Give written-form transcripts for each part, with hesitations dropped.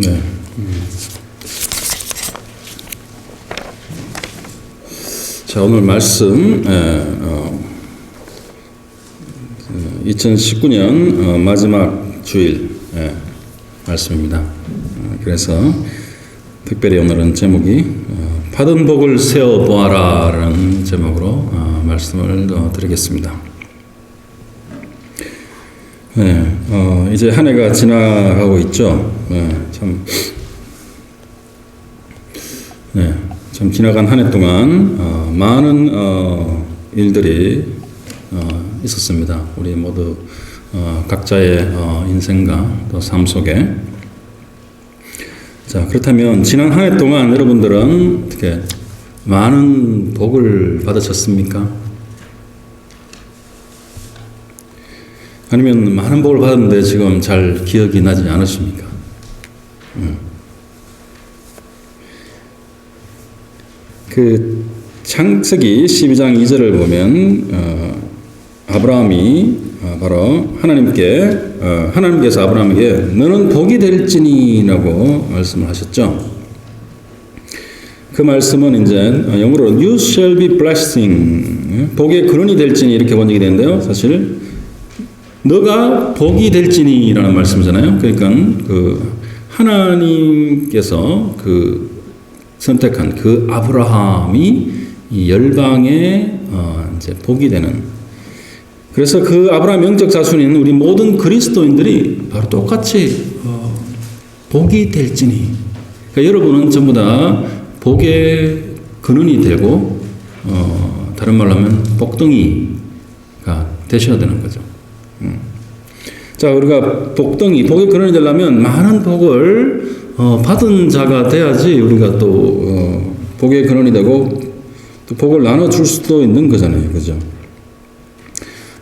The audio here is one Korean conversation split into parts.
네. '오늘 말씀 2019년 마지막 주일 말씀입니다. 그래서 특별히 오늘은 제목이 받은 복을 세어보아라라는 제목으로 말씀을 드리겠습니다. 이제 한 해가 지나가고 있죠. 참 지나간 한 해 동안 많은 일들이 있었습니다. 우리 모두 각자의 인생과 또 삶 속에. 자, 그렇다면 지난 한 해 동안 여러분들은 어떻게 많은 복을 받으셨습니까? 아니면 많은 복을 받았는데 지금 잘 기억이 나지 않으십니까? 그 창세기 12장 2절을 보면 아브라함이 바로 하나님께서 아브라함에게 너는 복이 될지니라고 말씀을 하셨죠. 그 말씀은 이제 영어로 You shall be blessing, 복의 근원이 될지니 이렇게 번역이 되는데요. 사실 너가 복이 될지니라는 말씀이잖아요. 그러니까 그 하나님께서 선택한 그 아브라함이 이 열방의 이제 복이 되는. 그래서 그 아브라함 영적 자손인 우리 모든 그리스도인들이 바로 똑같이 복이 될지니. 그러니까 여러분은 전부 다 복의 근원이 되고 다른 말로 하면 복덩이가 되셔야 되는 거죠. 자, 우리가 복의 근원이 되려면 많은 복을 받은 자가 돼야지 우리가 또 복의 근원이 되고 또 복을 나눠줄 수도 있는 거잖아요. 그죠?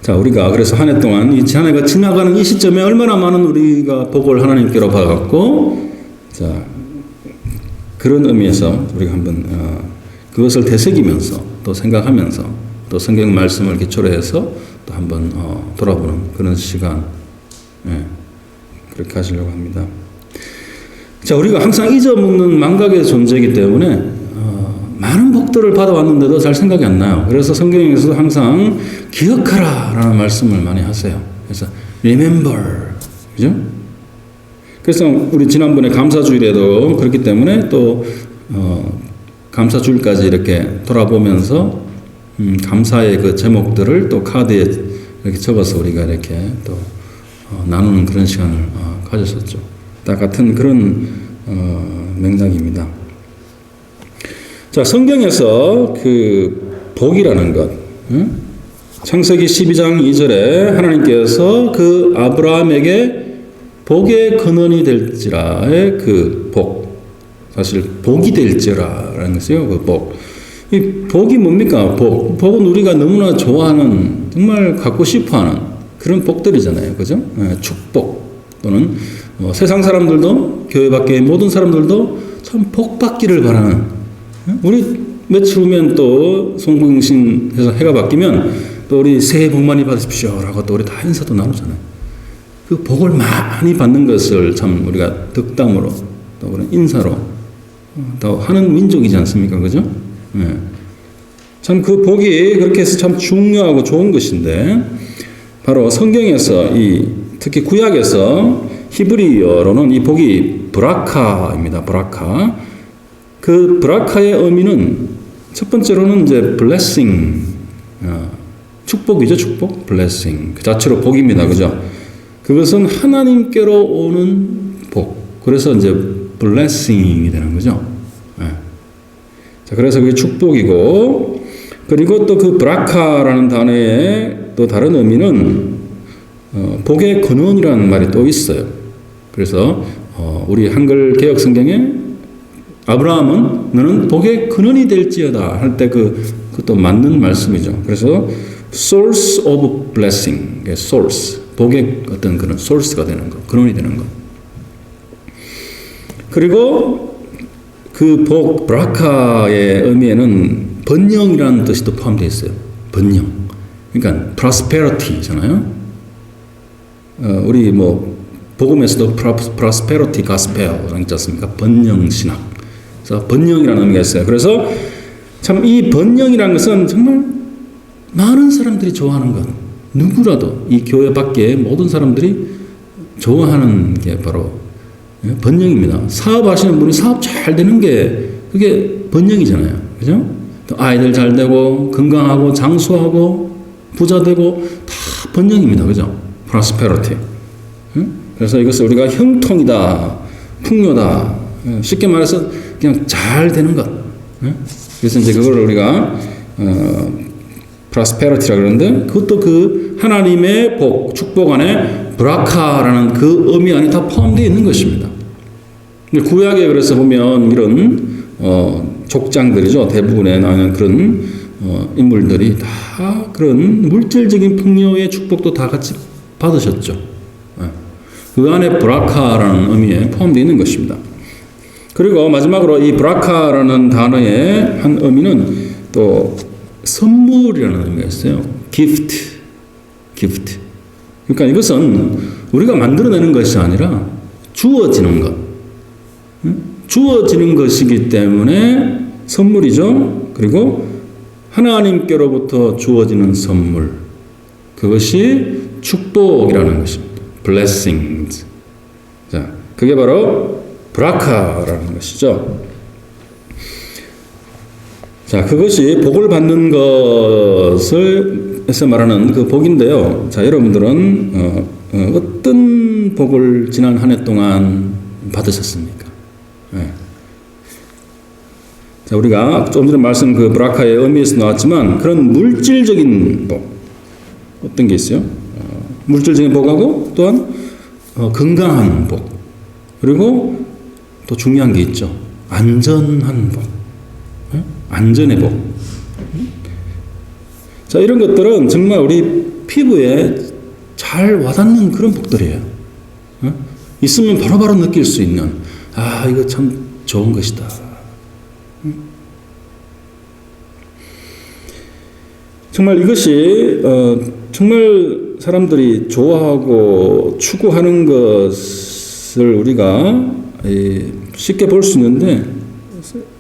자, 우리가 그래서 한 해 동안 한 해가 지나가는 이 시점에 얼마나 많은 우리가 복을 하나님께로 받았고, 자, 그런 의미에서 우리가 한번 그것을 되새기면서 또 생각하면서 또 성경 말씀을 기초로 해서 또 한번 돌아보는 그런 시간, 그렇게 하시려고 합니다. 자, 우리가 항상 잊어먹는 망각의 존재이기 때문에 많은 복들을 받아왔는데도 잘 생각이 안 나요. 그래서 성경에서도 항상 기억하라라는 말씀을 많이 하세요. 그래서 remember, 그죠? 그래서 우리 지난번에 감사주일에도 그렇기 때문에 또 감사주일까지 이렇게 돌아보면서 감사의 그 제목들을 또 카드에 이렇게 적어서 우리가 이렇게 또 나누는 그런 시간을 가졌었죠. 다 같은 그런 맥락입니다. 자, 성경에서 그 복이라는 것, 창세기 12장 2절에 하나님께서 그 아브라함에게 복의 근원이 될지라의 그 복, 사실 복이 될지라라는 것이요, 그 복. 이 복이 뭡니까? 복은 우리가 너무나 좋아하는, 정말 갖고 싶어하는 그런 복들이잖아요, 그죠? 축복 또는 세상 사람들도, 교회 밖의 모든 사람들도 참 복 받기를 바라는. 우리 며칠 후면 또 송공신해서 해가 바뀌면 또 우리 새해 복 많이 받으십시오라고 또 우리 다 인사도 나누잖아요. 그 복을 많이 받는 것을 참 우리가 덕담으로 또 그런 인사로 또 하는 민족이지 않습니까? 그죠? 참 그 복이 그렇게 해서 참 중요하고 좋은 것인데, 바로 성경에서 특히 구약에서 히브리어로는 이 복이 브라카입니다. 브라카. 그 브라카의 의미는 첫 번째로는 이제 blessing, 축복이죠, 축복, blessing. 그 자체로 복입니다, 그죠? 그것은 하나님께로 오는 복. 그래서 이제 blessing이 되는 거죠. 자, 그래서 그게 축복이고, 그리고 또 그 브라카라는 단어의 또 다른 의미는 복의 근원이라는 말이 또 있어요. 그래서 우리 한글 개역 성경에 아브라함은 너는 복의 근원이 될지어다 할 때 그것도 맞는 말씀이죠. 그래서 source of blessing, source, 복의 어떤 그런 source가 되는 것, 근원이 되는 것. 그리고 그 복, 브라카의 의미에는 번영이라는 뜻이 또 포함되어 있어요. 번영. 그러니까 prosperity잖아요. 우리 복음에서도 prosperity gospel이라는 있지 않습니까? 번영신학. 그래서 번영이라는 의미가 있어요. 그래서 참 이 번영이라는 것은 정말 많은 사람들이 좋아하는 것. 누구라도 이 교회 밖에 모든 사람들이 좋아하는 게 바로 번영입니다. 사업하시는 분이 사업 잘 되는 게 그게 번영이잖아요. 그죠? 또 아이들 잘 되고 건강하고 장수하고 부자 되고 다 번영입니다. 그죠? prosperity. 그래서 이것을 우리가 형통이다, 풍요다. 쉽게 말해서 그냥 잘 되는 것. 그래서 이제 그걸 우리가 prosperity라 그러는데 그것도 그 하나님의 복, 축복 안에 브라카라는 그 의미 안에 다 포함되어 있는 것입니다. 구약에 그래서 보면 이런 족장들이죠. 대부분에 나오는 그런 인물들이 다 그런 물질적인 풍요의 축복도 다 같이 받으셨죠. 그 안에 브라카라는 의미에 포함되어 있는 것입니다. 그리고 마지막으로 이 브라카라는 단어의 한 의미는 또 선물이라는 의미가 있어요. gift. 그러니까 이것은 우리가 만들어내는 것이 아니라 주어지는 것. 주어지는 것이기 때문에 선물이죠. 그리고 하나님께로부터 주어지는 선물. 그것이 축복이라는 것입니다. blessings. 자, 그게 바로 브라카라는 것이죠. 자, 그것이 복을 받는 것을 해서 말하는 그 복인데요. 자, 여러분들은 어떤 복을 지난 한 해 동안 받으셨습니까? 네. 자, 우리가 좀 전에 말씀 그 브라카의 의미에서 나왔지만 그런 물질적인 복 어떤 게 있어요? 물질적인 복하고 또한 건강한 복 그리고 또 중요한 게 있죠. 안전한 복. 안전의 복. 자, 이런 것들은 정말 우리 피부에 잘 와닿는 그런 복들이에요. 있으면 바로바로 느낄 수 있는, 아, 이거 참 좋은 것이다. 정말 이것이, 정말 사람들이 좋아하고 추구하는 것을 우리가 쉽게 볼 수 있는데,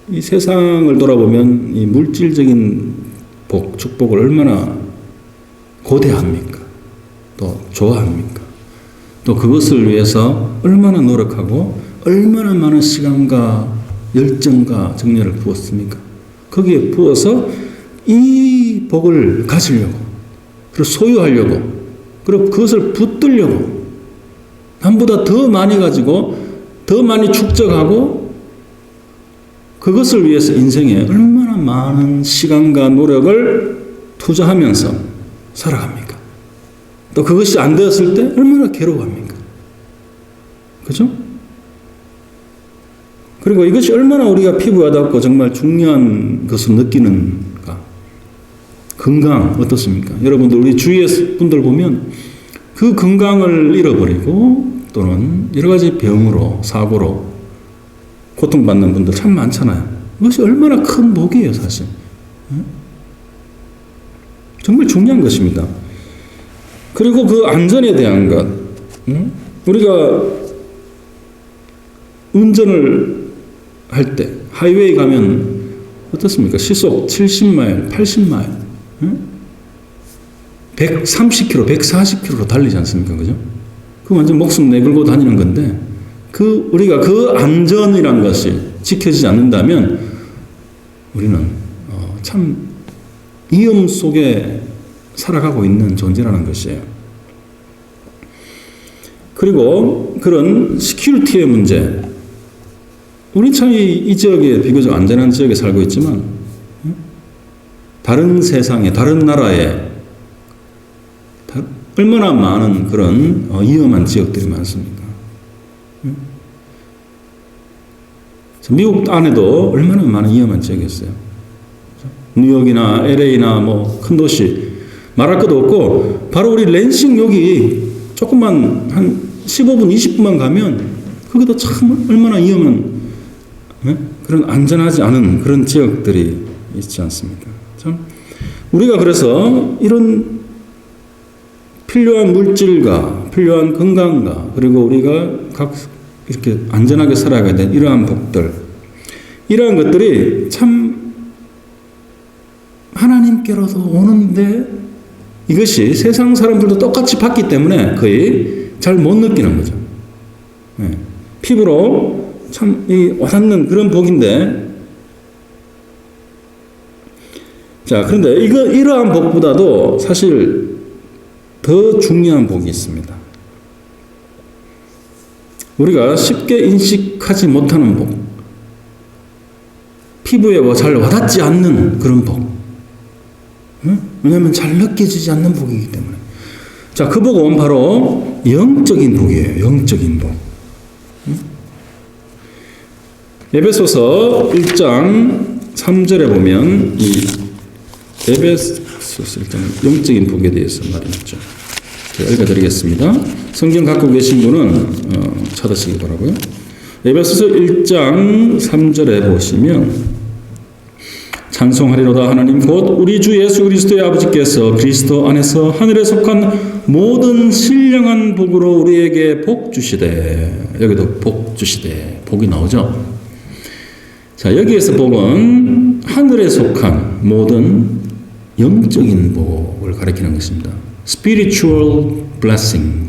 이 세상을 돌아보면 이 물질적인 복, 축복을 얼마나 고대합니까? 또 좋아합니까? 또 그것을 위해서 얼마나 노력하고 얼마나 많은 시간과 열정과 정열을 부었습니까? 거기에 부어서 이 복을 가지려고 그리고 소유하려고 그리고 그것을 붙들려고 남보다 더 많이 가지고 더 많이 축적하고 그것을 위해서 인생에 얼마나 많은 시간과 노력을 투자하면서 살아갑니까? 또 그것이 안 되었을 때 얼마나 괴로워합니까? 그죠? 그리고 이것이 얼마나 우리가 피부에 닿고 정말 중요한 것을 느끼는가? 건강 어떻습니까? 여러분들 우리 주위의 분들 보면 그 건강을 잃어버리고 또는 여러 가지 병으로 사고로 고통받는 분들 참 많잖아요. 이것이 얼마나 큰 복이에요, 사실. 정말 중요한 것입니다. 그리고 그 안전에 대한 것. 우리가 운전을 할 때, 하이웨이 가면 어떻습니까? 시속 70마일, 80마일, 130km, 140km로 달리지 않습니까? 그죠? 그 완전 목숨 내걸고 다니는 건데, 우리가 그 안전이란 것이 지켜지지 않는다면 우리는 참 위험 속에 살아가고 있는 존재라는 것이에요. 그리고 그런 시큐리티의 문제. 우리 참 이 지역에 비교적 안전한 지역에 살고 있지만 다른 세상에, 다른 나라에 얼마나 많은 그런 위험한 지역들이 많습니까? 미국 안에도 얼마나 많은 위험한 지역이 있어요. 뉴욕이나 LA나 뭐 큰 도시 말할 것도 없고 바로 우리 랜싱 여기 조금만 한 15분 20분만 가면 거기도 참 얼마나 위험한 그런 안전하지 않은 그런 지역들이 있지 않습니까? 참 우리가 그래서 이런 필요한 물질과 필요한 건강과 그리고 우리가 각 이렇게 안전하게 살아가야 되는 이러한 복들, 이러한 것들이 참 하나님께로서 오는데 이것이 세상 사람들도 똑같이 받기 때문에 거의 잘 못 느끼는 거죠. 네. 피부로 참 와닿는 그런 복인데, 자, 그런데 이러한 복보다도 사실 더 중요한 복이 있습니다. 우리가 쉽게 인식하지 못하는 복, 피부에 잘 와닿지 않는 그런 복. 응? 왜냐하면 잘 느껴지지 않는 복이기 때문에. 자, 그 복은 바로 영적인 복이에요. 영적인 복. 응? 에베소서 1장 3절에 보면 에베소서 1장 영적인 복에 대해서 말했죠. 제가 읽어드리겠습니다. 성경 갖고 계신 분은 찾으시기 바라고요. 에베소서 1장 3절에 보시면 찬송하리로다 하나님 곧 우리 주 예수 그리스도의 아버지께서 그리스도 안에서 하늘에 속한 모든 신령한 복으로 우리에게 복 주시되, 여기도 복 주시되 복이 나오죠. 자, 여기에서 복은 하늘에 속한 모든 영적인 복을 가리키는 것입니다. Spiritual blessing,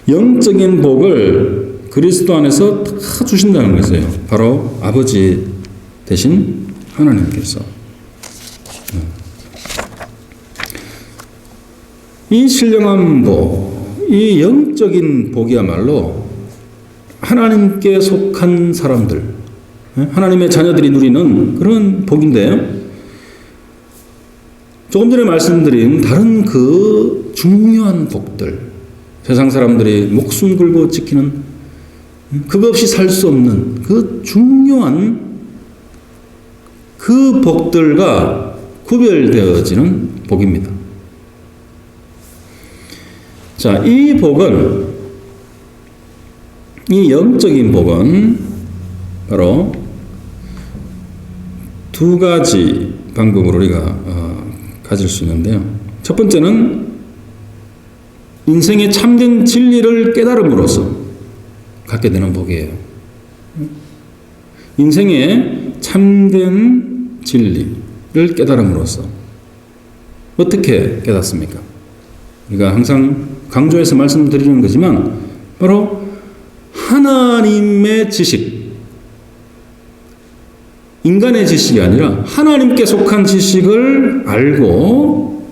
영적인 복을 그리스도 안에서 다 주신다는 것이에요. 바로 아버지 되신 하나님께서. 이 신령한 복, 이 영적인 복이야말로 하나님께 속한 사람들, 하나님의 자녀들이 누리는 그런 복인데요. 조금 전에 말씀드린 다른 그 중요한 복들, 세상 사람들이 목숨 걸고 지키는, 그거 없이 살 수 없는 그 중요한 그 복들과 구별되어지는 복입니다. 자, 이 복은, 이 영적인 복은 바로 두 가지 방법으로 우리가 가질 수 있는데요. 첫 번째는 인생의 참된 진리를 깨달음으로써 갖게 되는 복이에요. 인생의 참된 진리를 깨달음으로써. 어떻게 깨닫습니까? 우리가 항상 강조해서 말씀드리는 거지만 바로 하나님의 지식, 인간의 지식이 아니라 하나님께 속한 지식을 알고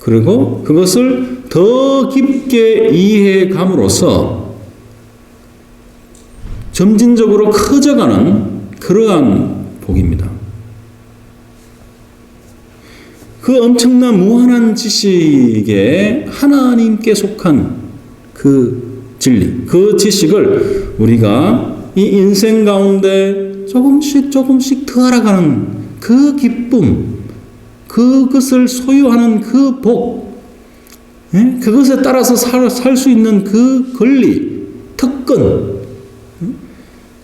그리고 그것을 더 깊게 이해감으로써 점진적으로 커져가는 그러한 복입니다. 그 엄청난 무한한 지식에 하나님께 속한 그 진리, 그 지식을 우리가 이 인생 가운데 조금씩 더 알아가는 그 기쁨, 그것을 소유하는 그 복, 그것에 따라서 살 수 있는 그 권리, 특권,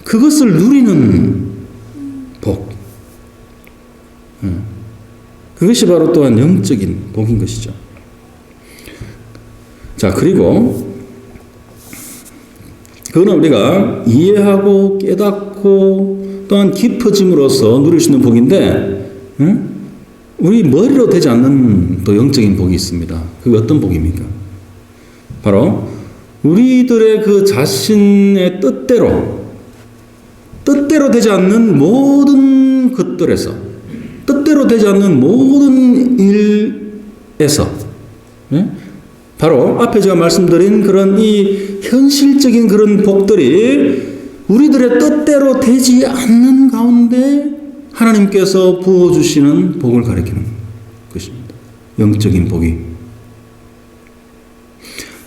그것을 누리는 복. 그것이 바로 또한 영적인 복인 것이죠. 자, 그리고 그거는 우리가 이해하고 깨닫고 또한 깊어짐으로써 누릴 수 있는 복인데, 우리 머리로 되지 않는 또 영적인 복이 있습니다. 그게 어떤 복입니까? 바로 우리들의 그 자신의 뜻대로 되지 않는 모든 것들에서, 뜻대로 되지 않는 모든 일에서, 바로 앞에 제가 말씀드린 그런 이 현실적인 그런 복들이 우리들의 뜻대로 되지 않는 가운데 하나님께서 부어주시는 복을 가리키는 것입니다. 영적인 복이.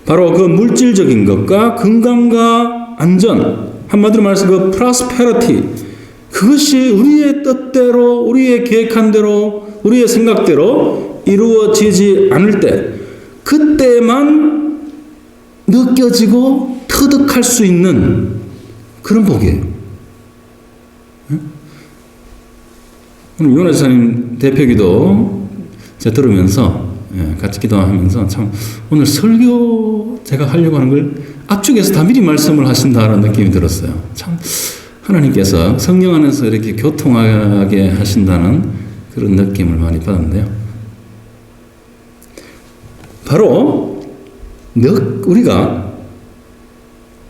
바로 그 물질적인 것과 건강과 안전, 한마디로 말해서 그 프로스페리티, 그것이 우리의 뜻대로, 우리의 계획한 대로, 우리의 생각대로 이루어지지 않을 때, 그때만 느껴지고 터득할 수 있는 그런 복이에요. 오늘 요나 지사님 대표기도 제가 들으면서 같이 기도하면서 참 오늘 설교 제가 하려고 하는 걸 앞쪽에서 다 미리 말씀을 하신다는 느낌이 들었어요. 참 하나님께서 성령 안에서 이렇게 교통하게 하신다는 그런 느낌을 많이 받았는데요. 바로 우리가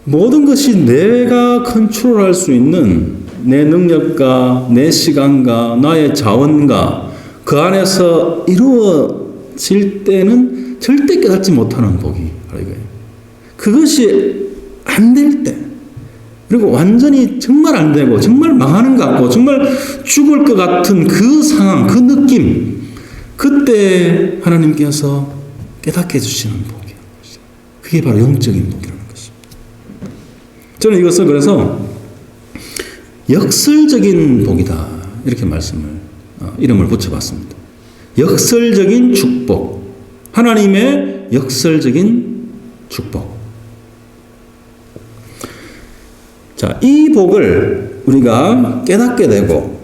모든 것이 내가 컨트롤할 수 있는 내 능력과 내 시간과 나의 자원과 그 안에서 이루어질 때는 절대 깨닫지 못하는 복이 바로 이거예요. 그것이 안 될 때, 그리고 완전히 정말 안 되고 정말 망하는 것 같고 정말 죽을 것 같은 그 상황, 그 느낌, 그때 하나님께서 깨닫게 해주시는 복이에요. 그게 바로 영적인 복이라는 것입니다. 저는 이것을 그래서 역설적인 복이다 이렇게 이름을 붙여봤습니다. 역설적인 축복, 하나님의 역설적인 축복. 자, 이 복을 우리가 깨닫게 되고,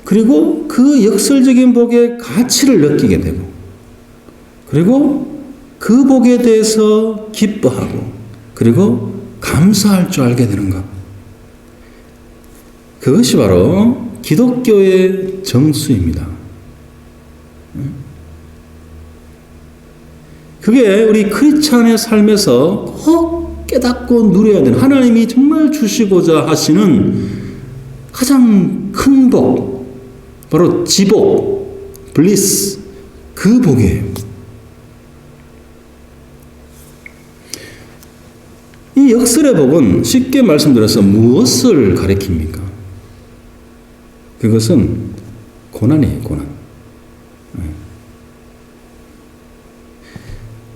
그리고 그 역설적인 복의 가치를 느끼게 되고, 그리고 그 복에 대해서 기뻐하고, 그리고 감사할 줄 알게 되는 것. 그것이 바로 기독교의 정수입니다. 그게 우리 크리스찬의 삶에서 꼭 깨닫고 누려야 되는, 하나님이 정말 주시고자 하시는 가장 큰 복, 바로 지복, 블리스, 그 복이에요. 이 역설의 복은 쉽게 말씀드려서 무엇을 가리킵니까? 그것은 고난이에요, 고난.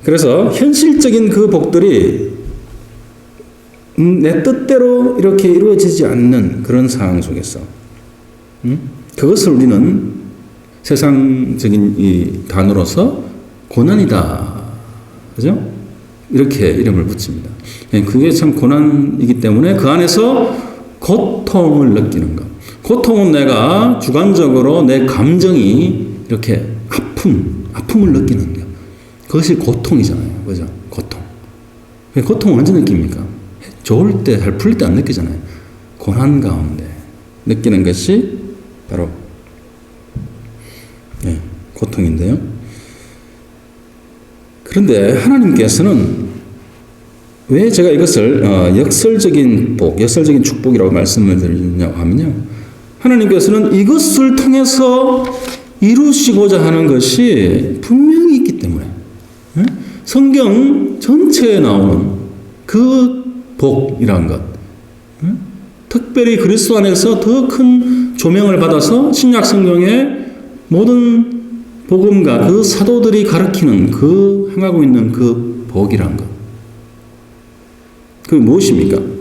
그래서 현실적인 그 복들이 내 뜻대로 이렇게 이루어지지 않는 그런 상황 속에서 그것을 우리는 세상적인 이 단어로서 고난이다. 그죠? 이렇게 이름을 붙입니다. 그게 참 고난이기 때문에 그 안에서 고통을 느끼는 것. 고통은 내가 주관적으로 내 감정이 이렇게 아픔을 느끼는 것. 그것이 고통이잖아요. 그죠? 고통. 고통은 언제 느낍니까? 좋을 때, 잘 풀릴 때 안 느끼잖아요. 고난 가운데 느끼는 것이 바로 고통인데요. 그런데 하나님께서는 왜 제가 이것을 역설적인 복, 역설적인 축복이라고 말씀을 드리냐고 하면요. 하나님께서는 이것을 통해서 이루시고자 하는 것이 분명히 있기 때문에 성경 전체에 나오는 그 복이라는 것, 특별히 그리스도 안에서 더 큰 조명을 받아서 신약 성경의 모든 복음과 그 사도들이 가르치는 그 행하고 있는 그 복이라는 것, 그게 무엇입니까?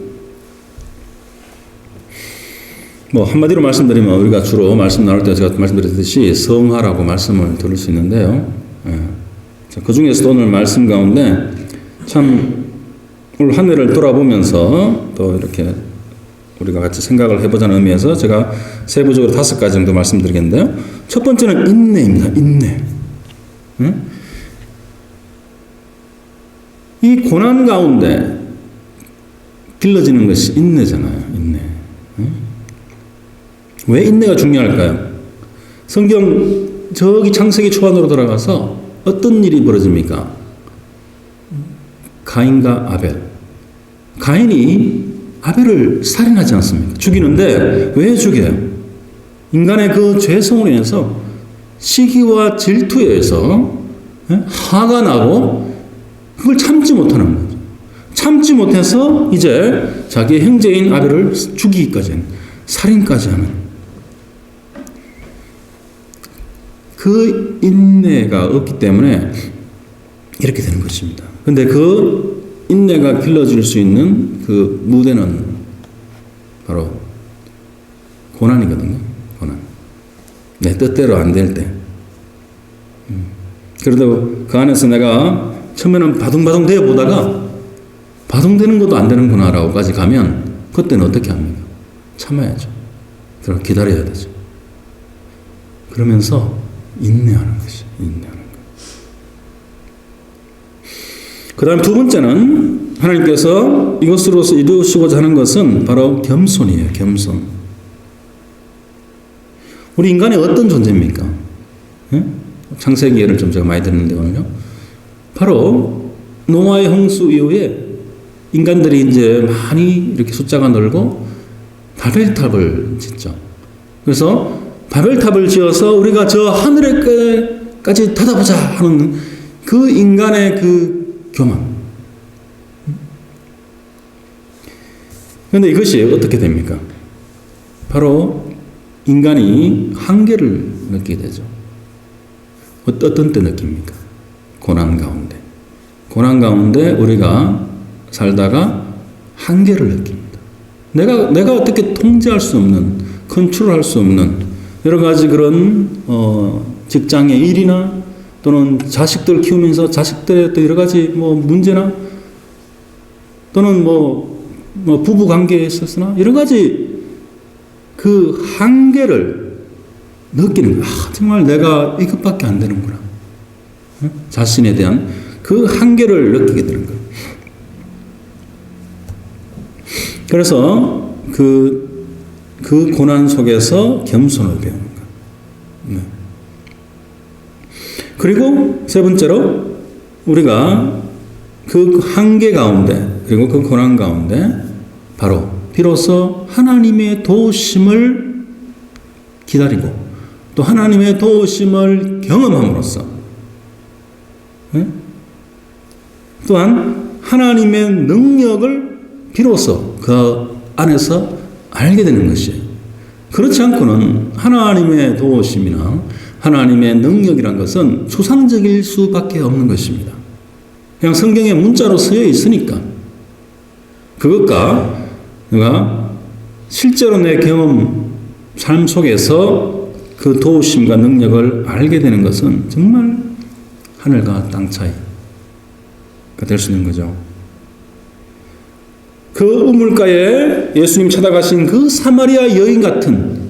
한마디로 말씀드리면 우리가 주로 말씀 나눌 때 제가 말씀드렸듯이 성화라고 말씀을 들을 수 있는데요. 그 중에서도 오늘 말씀 가운데 참 올 한 해를 돌아보면서 또 이렇게 우리가 같이 생각을 해보자는 의미에서 제가 세부적으로 5가지 정도 말씀드리겠는데요. 첫 번째는 인내입니다. 인내. 이 고난 가운데 길러지는 것이 인내잖아요. 인내. 왜 인내가 중요할까요? 성경 저기 창세기 초반으로 돌아가서 어떤 일이 벌어집니까? 가인과 아벨. 가인이 아벨을 살인하지 않습니까? 죽이는데 왜 죽여요? 인간의 그 죄성으로 인해서 시기와 질투에 의해서 화가 나고 그걸 참지 못하는 거죠. 참지 못해서 이제 자기의 형제인 아벨을 죽이기까지 하는, 살인까지 하는 그 인내가 없기 때문에 이렇게 되는 것입니다. 그런데 그 인내가 길러질 수 있는 그 무대는 바로 고난이거든요. 고난. 내 뜻대로 안 될 때. 그래도 그 안에서 내가 처음에는 바둥바둥 되어 보다가 바둥되는 것도 안 되는구나라고까지 가면 그때는 어떻게 합니까? 참아야죠. 그리고 기다려야 되죠. 그러면서 인내하는 것이, 인내하는 것. 그 다음 두 번째는 하나님께서 이것으로서 이루시고자 하는 것은 바로 겸손이에요. 겸손. 우리 인간이 어떤 존재입니까? 예? 창세기 예를 좀 제가 많이 듣는데 오늘요. 바로 노아의 홍수 이후에 인간들이 이제 많이 이렇게 숫자가 늘고 바벨탑을 짓죠. 그래서 바벨탑을 지어서 우리가 저 하늘에까지 닫아보자 하는 그 인간의 그 교만. 그런데 이것이 어떻게 됩니까? 바로 인간이 한계를 느끼게 되죠. 어떤 때 느낍니까? 고난 가운데. 고난 가운데 우리가 살다가 한계를 느낍니다. 내가 어떻게 통제할 수 없는, 컨트롤할 수 없는 여러 가지 그런 직장의 일이나 또는 자식들 키우면서 자식들의 또 여러 가지 문제나 또는 부부 관계에 있어서나 여러 가지 그 한계를 느끼는 거야. 정말 내가 이것밖에 안 되는구나. 자신에 대한 그 한계를 느끼게 되는 거예요. 그래서 그 고난 속에서 겸손을 배우는 거예요. 네. 그리고 세 번째로 우리가 그 한계 가운데 그리고 그 고난 가운데 바로 비로소 하나님의 도우심을 기다리고 또 하나님의 도우심을 경험함으로써 또한 하나님의 능력을 비로소 그 안에서 알게 되는 것이에요. 그렇지 않고는 하나님의 도우심이나 하나님의 능력이란 것은 추상적일 수밖에 없는 것입니다. 그냥 성경에 문자로 쓰여 있으니까 그것과 내가 실제로 내 경험 삶 속에서 그 도우심과 능력을 알게 되는 것은 정말 하늘과 땅 차이가 될 수 있는 거죠. 그 우물가에 예수님 찾아가신 그 사마리아 여인 같은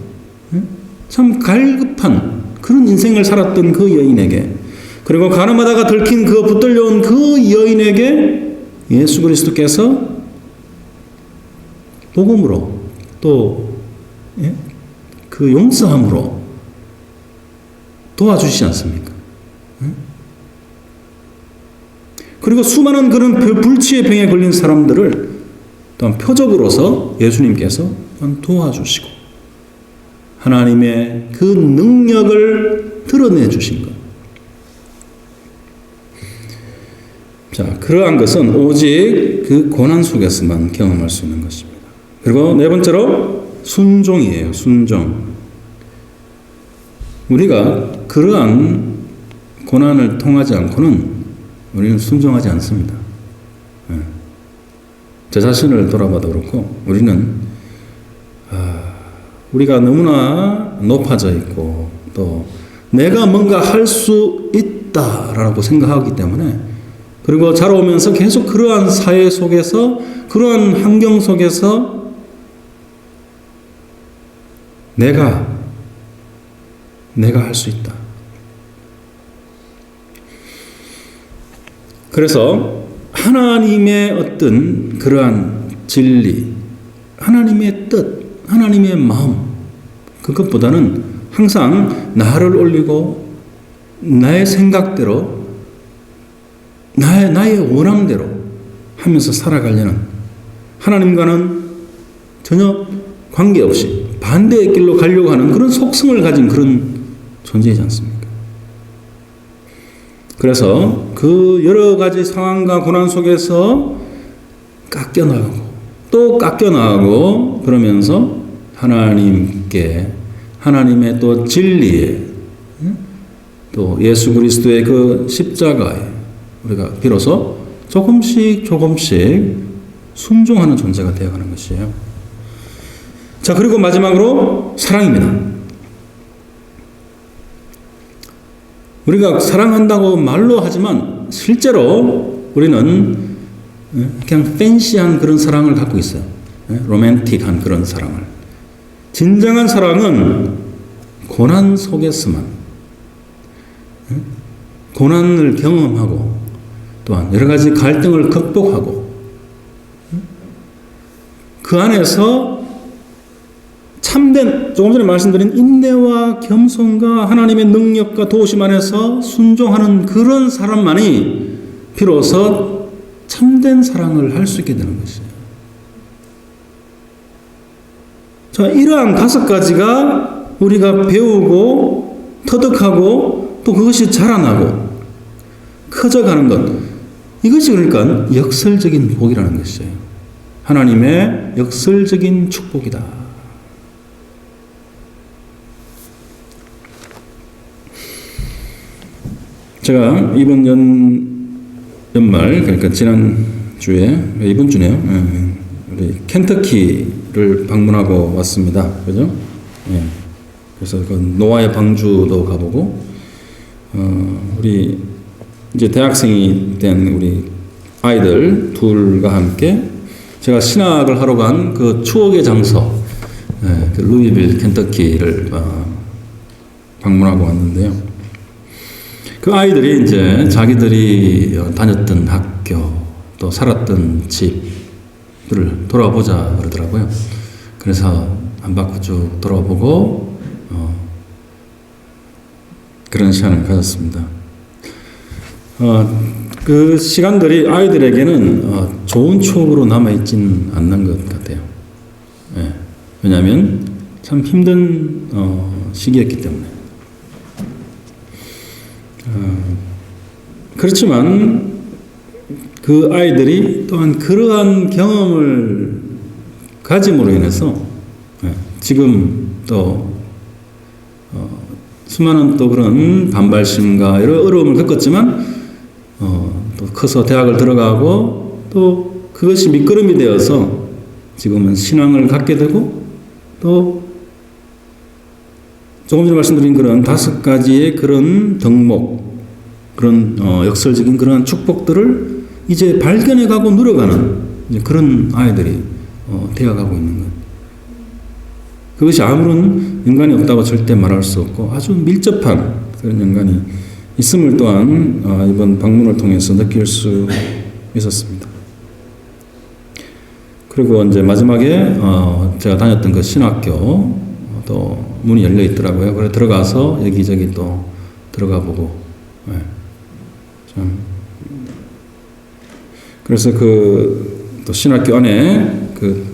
참 갈급한 그런 인생을 살았던 그 여인에게 그리고 가늠하다가 들킨 그 붙들려온 그 여인에게 예수 그리스도께서 복음으로 또 그 용서함으로 도와주시지 않습니까? 그리고 수많은 그런 불치의 병에 걸린 사람들을 또한 표적으로서 예수님께서 도와주시고 하나님의 그 능력을 드러내 주신 것. 자, 그러한 것은 오직 그 고난 속에서만 경험할 수 있는 것입니다. 그리고 네 번째로 순종이에요. 순종. 우리가 그러한 고난을 통하지 않고는 우리는 순종하지 않습니다. 제 자신을 돌아봐도 그렇고 우리는 우리가 너무나 높아져 있고 또 내가 뭔가 할 수 있다라고 생각하기 때문에 그리고 자라오면서 계속 그러한 사회 속에서 그러한 환경 속에서 내가 할 수 있다. 그래서 하나님의 어떤 그러한 진리, 하나님의 뜻, 하나님의 마음 그것보다는 항상 나를 올리고 나의 생각대로 나의 원함대로 하면서 살아가려는 하나님과는 전혀 관계없이 반대의 길로 가려고 하는 그런 속성을 가진 그런 존재이지 않습니까? 그래서 그 여러 가지 상황과 고난 속에서 깎여나가고 또 깎여나가고 그러면서 하나님께 하나님의 또 진리에 또 예수 그리스도의 그 십자가에 우리가 비로소 조금씩 순종하는 존재가 되어가는 것이에요. 자, 그리고 마지막으로 사랑입니다. 우리가 사랑한다고 말로 하지만 실제로 우리는 그냥 팬시한 그런 사랑을 갖고 있어요. 로맨틱한 그런 사랑을. 진정한 사랑은 고난 속에서만 고난을 경험하고 또한 여러 가지 갈등을 극복하고 그 안에서 참된 조금 전에 말씀드린 인내와 겸손과 하나님의 능력과 도우심 안에서 순종하는 그런 사람만이 비로소 참된 사랑을 할 수 있게 되는 것이에요. 자, 이러한 5가지가 우리가 배우고 터득하고 또 그것이 자라나고 커져가는 것, 이것이 그러니까 역설적인 복이라는 것이에요. 하나님의 역설적인 축복이다. 제가 이번 연말, 그러니까 지난주에, 이번 주네요. 우리 켄터키를 방문하고 왔습니다. 그죠? 예. 그래서 그 노아의 방주도 가보고, 우리 이제 대학생이 된 우리 아이들 둘과 함께 제가 신학을 하러 간 그 추억의 장소, 그 루이빌 켄터키를 방문하고 왔는데요. 그 아이들이 이제 자기들이 다녔던 학교 또 살았던 집들을 돌아보자 그러더라고요. 그래서 한 바퀴 쭉 돌아보고 그런 시간을 가졌습니다. 그 시간들이 아이들에게는 좋은 추억으로 남아있진 않는 것 같아요. 예. 왜냐하면 참 힘든 시기였기 때문에. 그렇지만 그 아이들이 또한 그러한 경험을 가짐으로 인해서 지금 또 수많은 또 그런 반발심과 여러 어려움을 겪었지만 또 커서 대학을 들어가고 또 그것이 밑거름이 되어서 지금은 신앙을 갖게 되고 또 조금 전에 말씀드린 그런 5가지의 그런 덕목, 그런 역설적인 그런 축복들을 이제 발견해가고 누려가는 이제 그런 아이들이 되어가고 있는 것. 그것이 아무런 연관이 없다고 절대 말할 수 없고 아주 밀접한 그런 연관이 있음을 또한 이번 방문을 통해서 느낄 수 있었습니다. 그리고 이제 마지막에 제가 다녔던 그 신학교 또 문이 열려 있더라고요. 그래 들어가서 여기저기 또 들어가 보고, 참 그래서 그 또 신학교 안에 그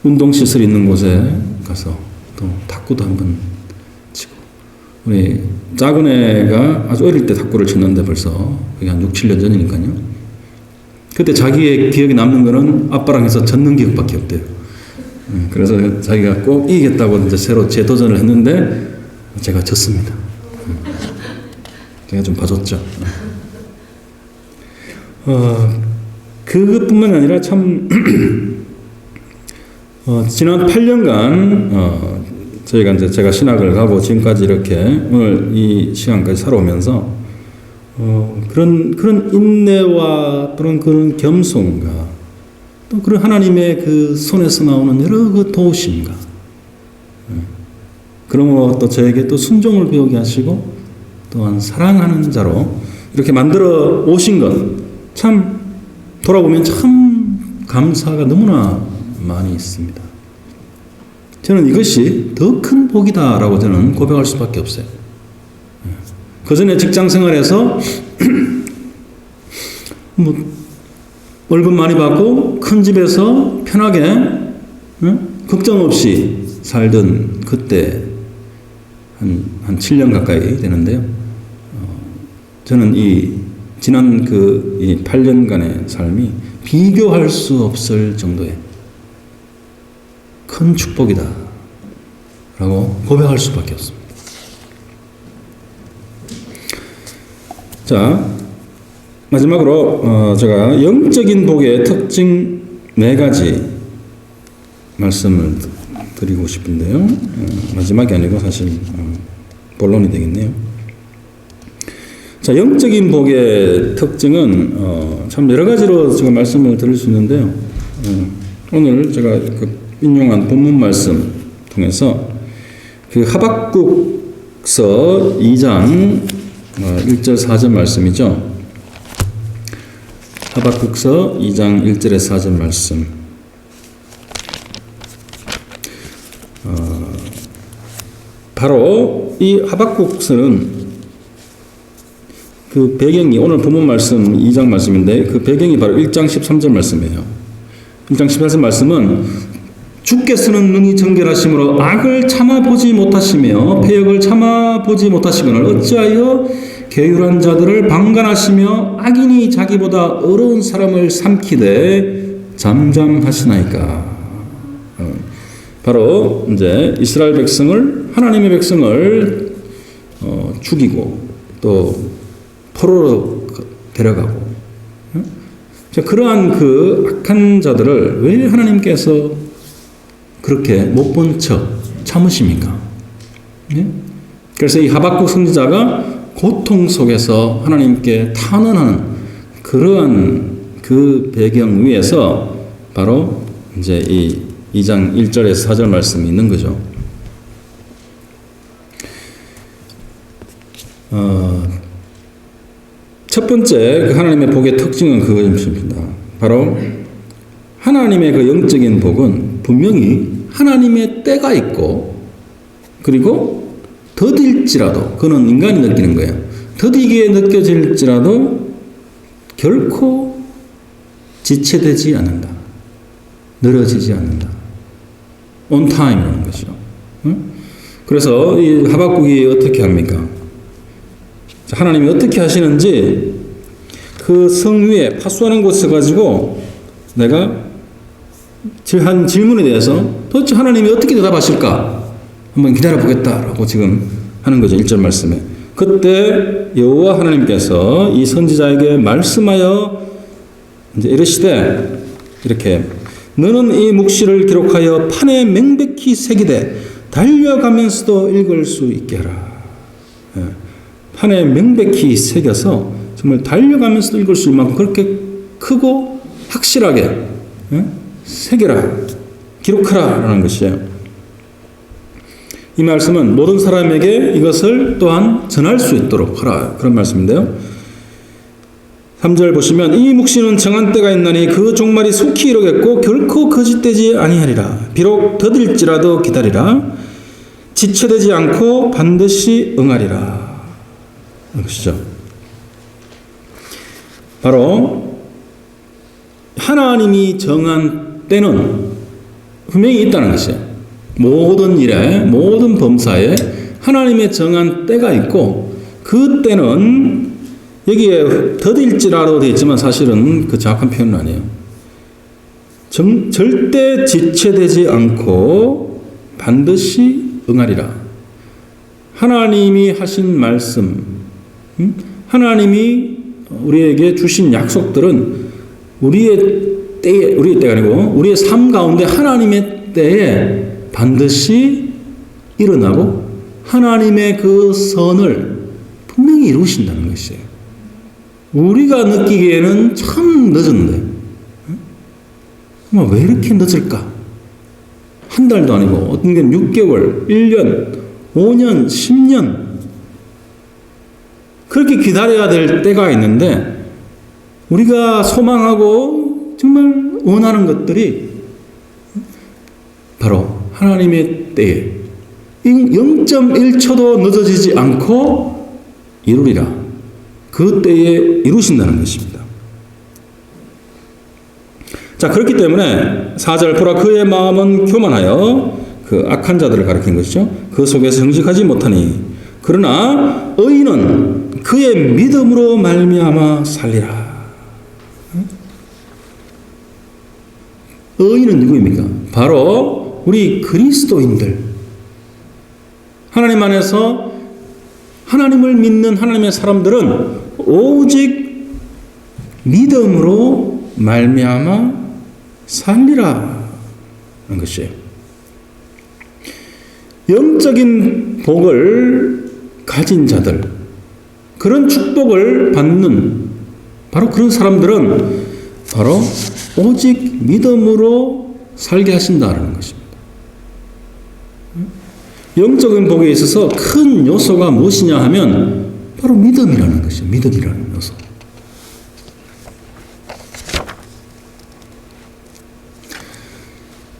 운동 시설이 있는 곳에 가서 또 탁구도 한번 치고, 우리 작은 애가 아주 어릴 때 탁구를 쳤는데 벌써 그게 한 6, 7년 전이니까요. 그때 자기의 기억에 남는 거는 아빠랑 해서 졌는 기억밖에 없대요. 그래서 자기가 꼭 이기겠다고 이제 새로 재도전을 했는데 제가 졌습니다. 제가 좀 봐줬죠. 그것뿐만 아니라 참 지난 8년간 저희가 이제 제가 신학을 가고 지금까지 이렇게 오늘 이 시간까지 살아오면서 그런 인내와 또는 그런 겸손과 또 그런 하나님의 그 손에서 나오는 여러 그 도우심과 그러므로 또 저에게 또 순종을 배우게 하시고 또한 사랑하는 자로 이렇게 만들어 오신 것 참 돌아보면 참 감사가 너무나 많이 있습니다. 저는 이것이 더 큰 복이다라고 저는 고백할 수밖에 없어요. 그 전에 직장 생활에서 뭐 월급 많이 받고 큰 집에서 편하게 걱정 없이 살던 그때 한 7년 가까이 되는데요. 저는 이 지난 이 8년간의 삶이 비교할 수 없을 정도의 큰 축복이다 라고 고백할 수밖에 없습니다. 자, 마지막으로 제가 영적인 복의 특징 4가지 말씀을 드리고 싶은데요. 마지막이 아니고 사실 본론이 되겠네요. 자, 영적인 복의 특징은 참 여러 가지로 제가 말씀을 드릴 수 있는데요. 오늘 제가 그 인용한 본문 말씀 통해서 그 하박국서 2장 1절 4절 말씀이죠. 하박국서 2장 1절에서 4절 말씀. 바로 이 하박국서는 그 배경이 오늘 본문 말씀 2장 말씀인데 그 배경이 바로 1장 13절 말씀이에요. 1장 13절 말씀은 주께서는 능히 정결하심으로 악을 참아보지 못하시며 패역을 참아보지 못하시거늘 어찌하여 게으르한 자들을 방관하시며 악인이 자기보다 어려운 사람을 삼키되 잠잠하시나이까. 바로 이제 이스라엘 백성을 하나님의 백성을 죽이고 또 포로로 데려가고 그러한 그 악한 자들을 왜 하나님께서 그렇게 못 본 척 참으십니까? 그래서 이 하박국 선지자가 고통 속에서 하나님께 탄원하는 그러한 그 배경 위에서 바로 이제 이 2장 1절에서 4절 말씀이 있는 거죠. 첫 번째 그 하나님의 복의 특징은 그것입니다. 바로 하나님의 그 영적인 복은 분명히 하나님의 때가 있고 그리고 더딜지라도 그는 인간이 느끼는 거예요. 더디게 느껴질지라도 결코 지체되지 않는다. 늘어지지 않는다. on time이라는 것이죠. 그래서 이 하박국이 어떻게 합니까? 하나님이 어떻게 하시는지 그 성 위에 파수하는 곳에 가지고 내가 한 질문에 대해서 도대체 하나님이 어떻게 대답하실까? 한번 기다려보겠다라고 지금 하는 거죠. 1절 말씀에. 그때 여호와 하나님께서 이 선지자에게 말씀하여 이제 이르시되 이렇게 너는 이 묵시를 기록하여 판에 명백히 새기되 달려가면서도 읽을 수 있게 하라. 판에 명백히 새겨서 정말 달려가면서도 읽을 수 있을 만큼 그렇게 크고 확실하게 새겨라, 기록하라 라는 것이에요. 이 말씀은 모든 사람에게 이것을 또한 전할 수 있도록 하라 그런 말씀인데요. 3절 보시면 이 묵시는 정한 때가 있나니 그 종말이 속히 이루겠고 결코 거짓되지 아니하리라. 비록 더딜지라도 기다리라. 지체되지 않고 반드시 응하리라. 그것이죠. 바로 하나님이 정한 때는 분명히 있다는 것이에요. 모든 일에 모든 범사에 하나님의 정한 때가 있고 그 때는 여기에 더딜지라도 되어 있지만 사실은 그 정확한 표현은 아니에요. 절대 지체되지 않고 반드시 응하리라. 하나님이 하신 말씀, 하나님이 우리에게 주신 약속들은 우리의 때가 아니고 우리의 삶 가운데 하나님의 때에 반드시 일어나고 하나님의 그 선을 분명히 이루신다는 것이에요. 우리가 느끼기에는 참 늦었는데 왜 이렇게 늦을까? 한 달도 아니고 어떤 게 6개월, 1년, 5년, 10년 그렇게 기다려야 될 때가 있는데 우리가 소망하고 정말 원하는 것들이 바로 하나님의 때에 0.1초도 늦어지지 않고 이루리라. 그 때에 이루신다는 것입니다. 자, 그렇기 때문에 4절 보라 그의 마음은 교만하여 그 악한 자들을 가리킨 것이죠. 그 속에서 정직하지 못하니 그러나 의인은 그의 믿음으로 말미암아 살리라. 의인은 누구입니까? 바로 우리 그리스도인들. 하나님 안에서 하나님을 믿는 하나님의 사람들은 오직 믿음으로 말미암아 살리라 하는 것이에요. 영적인 복을 가진 자들, 그런 축복을 받는 바로 그런 사람들은 바로 오직 믿음으로 살게 하신다는 것입니다. 영적인 복에 있어서 큰 요소가 무엇이냐 하면 바로 믿음이라는 것이죠. 믿음이라는 요소.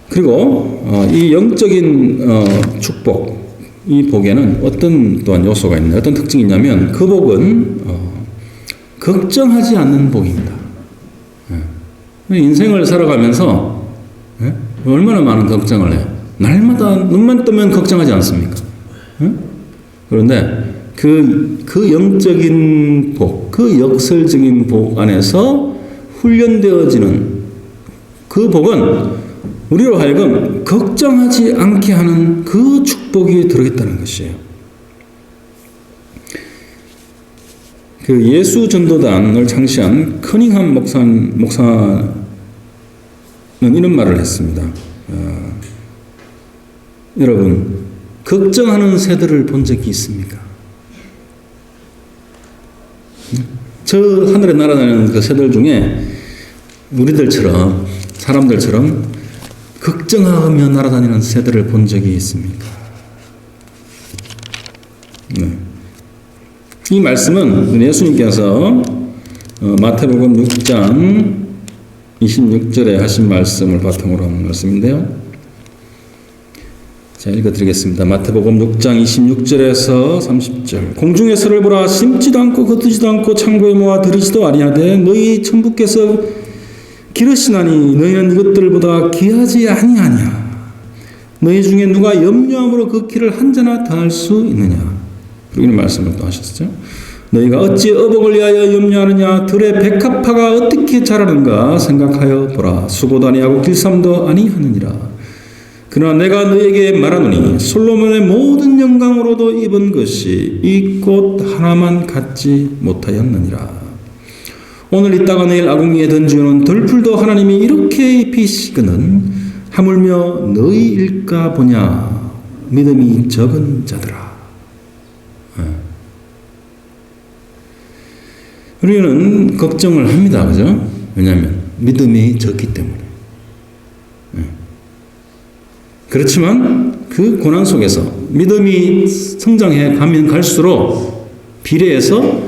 그리고 이 영적인 축복, 이 복에는 어떤 또한 요소가 있나요? 어떤 특징이 있냐면 그 복은 걱정하지 않는 복입니다. 인생을 살아가면서 얼마나 많은 걱정을 해요. 날마다 눈만 뜨면 걱정하지 않습니까? 그런데 그 영적인 복, 그 역설적인 복 안에서 훈련되어지는 그 복은 우리로 하여금 걱정하지 않게 하는 그 축복이 들어있다는 것이에요. 그 예수 전도단을 창시한 커닝함 목사는 이런 말을 했습니다. 여러분, 걱정하는 새들을 본 적이 있습니까? 저 하늘에 날아다니는 그 새들 중에 우리들처럼, 사람들처럼 걱정하며 날아다니는 새들을 본 적이 있습니까? 네. 이 말씀은 예수님께서 마태복음 6장 26절에 하신 말씀을 바탕으로 하는 말씀인데요. 자, 읽어드리겠습니다. 마태복음 6장 26절에서 30절. 공중에서를 보라, 심지도 않고 거두지도 않고 창고에 모아 들이지도 아니하되 너희 천부께서 기르시나니 너희는 이것들보다 귀하지 아니하냐. 너희 중에 누가 염려함으로 그 키를 한 자나 더할 수 있느냐. 그리고 이런 말씀을 또 하셨죠. 너희가 어찌 어복을 위하여 염려하느냐. 들의 백합화가 어떻게 자라는가 생각하여 보라. 수고도 아니하고 길쌈도 아니하느니라. 그러나 내가 너에게 말하노니 솔로몬의 모든 영광으로도 입은 것이 이 꽃 하나만 갖지 못하였느니라. 오늘 있다가 내일 아궁이에 던지는 들풀도 하나님이 이렇게 입히시거든 하물며 너희일까 보냐. 믿음이 적은 자들아. 우리는 걱정을 합니다. 그죠? 왜냐하면 믿음이 적기 때문에. 그렇지만 그 고난 속에서 믿음이 성장해 가면 갈수록 비례해서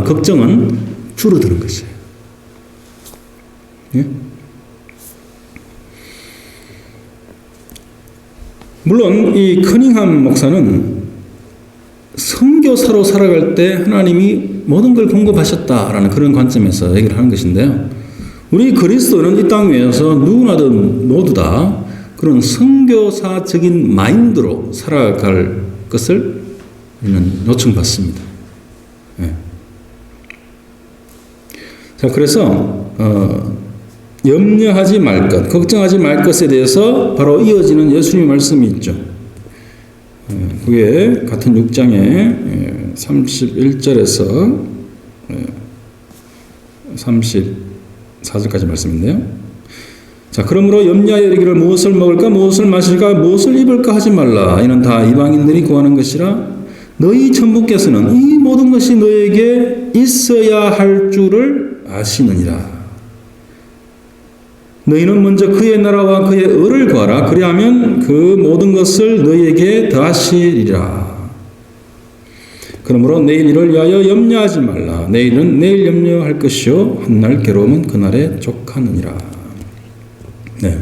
걱정은 줄어드는 것이에요. 예? 물론 이 커닝함 목사는 선교사로 살아갈 때 하나님이 모든 걸 공급하셨다라는 그런 관점에서 얘기를 하는 것인데요. 우리 그리스도는 이 땅 위에서 누구나든 모두 다 그런 선교사적인 마인드로 살아갈 것을 우리는 요청받습니다. 네. 자, 그래서 염려하지 말 것, 걱정하지 말 것에 대해서 바로 이어지는 예수님의 말씀이 있죠. 그게 같은 6장에 31절에서 34절까지 말씀인데요. 자, 그러므로 염려하여 이르기를 무엇을 먹을까 무엇을 마실까 무엇을 입을까 하지 말라. 이는 다 이방인들이 구하는 것이라. 너희 천부께서는 이 모든 것이 너에게 있어야 할 줄을 아시느니라. 너희는 먼저 그의 나라와 그의 의를 구하라. 그리하면 그 모든 것을 너희에게 더하시리라. 그러므로 내일 일을 위하여 염려하지 말라. 내일은 내일 염려할 것이요 한날 괴로움은 그날에 족하느니라. 네.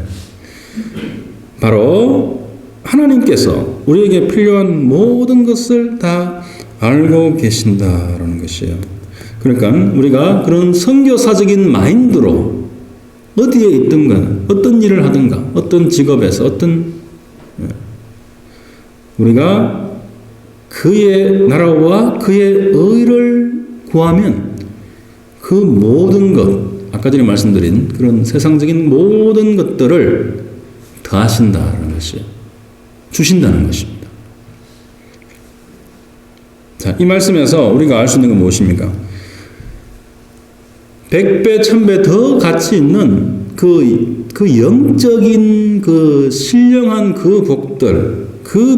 바로 하나님께서 우리에게 필요한 모든 것을 다 알고 계신다라는 것이에요. 그러니까 우리가 그런 선교사적인 마인드로 어디에 있든가 어떤 일을 하든가 어떤 직업에서 우리가 그의 나라와 그의 의를 구하면 그 모든 것, 아까 전에 말씀드린 그런 세상적인 모든 것들을 더하신다는 것이에요. 주신다는 것입니다. 자, 이 말씀에서 우리가 알 수 있는 건 무엇입니까? 100배, 1000배 더 가치 있는 그 영적인 그 신령한 그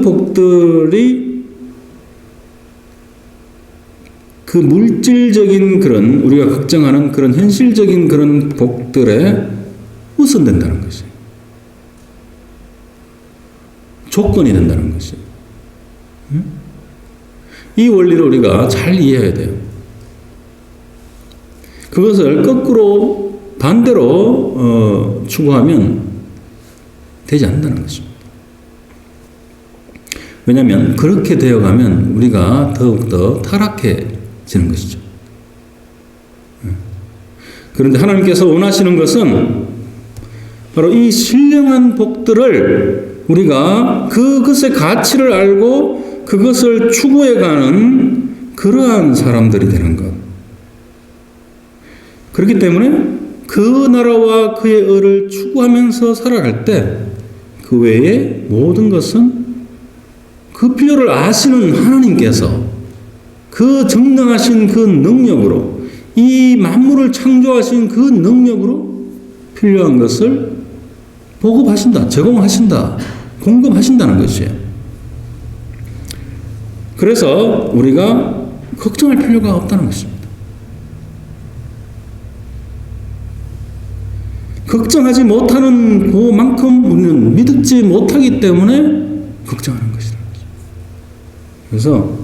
복들이 그 물질적인 그런 우리가 걱정하는 그런 현실적인 그런 복들에 우선된다는 것이에요. 조건이 된다는 것이에요. 이 원리를 우리가 잘 이해해야 돼요. 그것을 거꾸로 반대로 추구하면 되지 않는다는 것입니다. 왜냐하면 그렇게 되어가면 우리가 더욱더 타락해지는 것이죠. 그런데 하나님께서 원하시는 것은 바로 이 신령한 복들을 우리가 그것의 가치를 알고 그것을 추구해가는 그러한 사람들이 되는 것. 그렇기 때문에 그 나라와 그의 의를 추구하면서 살아갈 때 그 외에 모든 것은 그 필요를 아시는 하나님께서 그 정당하신 그 능력으로 이 만물을 창조하신 그 능력으로 필요한 것을 보급하신다, 제공하신다, 공급하신다는 것이에요. 그래서 우리가 걱정할 필요가 없다는 것입니다. 걱정하지 못하는 그만큼 우리는 믿지 못하기 때문에 걱정하는 것이다. 그래서